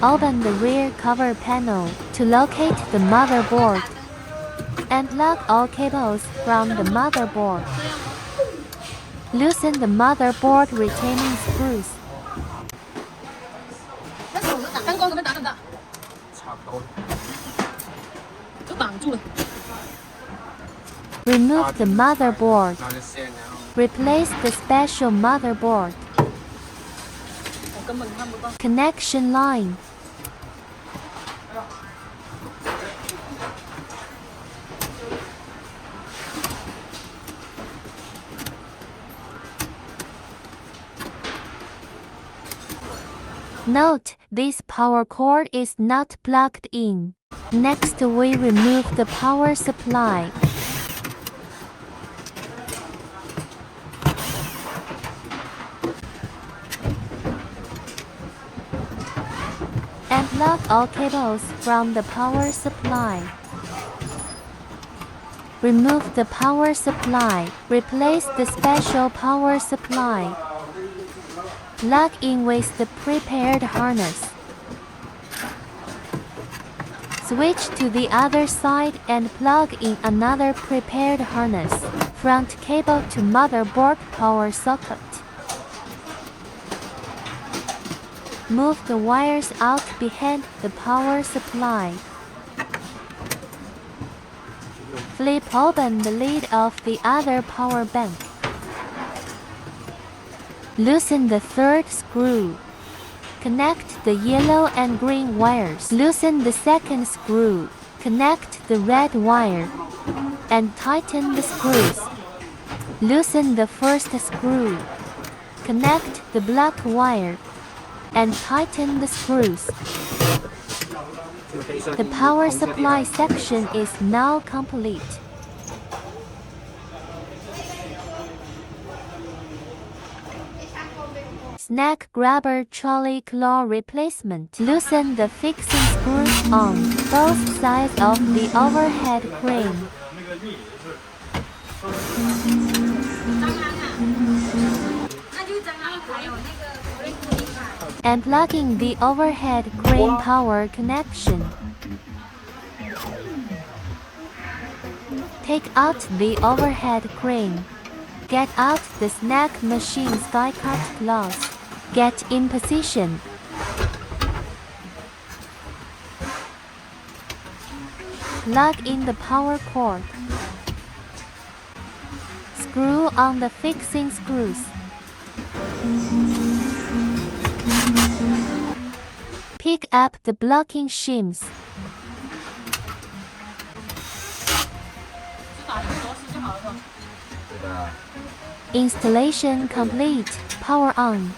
open the rear cover panel to locate the motherboard. Unplug all cables from the motherboard. Loosen the motherboard retaining screws. Remove the motherboard. Replace the special motherboard. Connection line. Note, this power cord is not plugged in. Next, we remove the power supply. Unplug all cables from the power supply. Remove the power supply. Replace the special power supply. Plug in with the prepared harness. Switch to the other side and plug in another prepared harness. Front cable to motherboard power socket. Move the wires out behind the power supply. Flip open the lid of the other power bank. Loosen the third screw. Connect the yellow and green wires. Loosen the second screw. Connect the red wire. And tighten the screws. Loosen the first screw. Connect the black wire. And tighten the screws. The power supply section is now complete. Snack grabber trolley claw replacement. Loosen the fixing screws on both sides of the overhead crane. Unplugging the overhead crane power connection. Take out the overhead crane. Get out the snack machine's die-cut claws. Get in position. Plug in the power cord. Screw on the fixing screws. Pick up the blocking shims. Installation complete. Power on.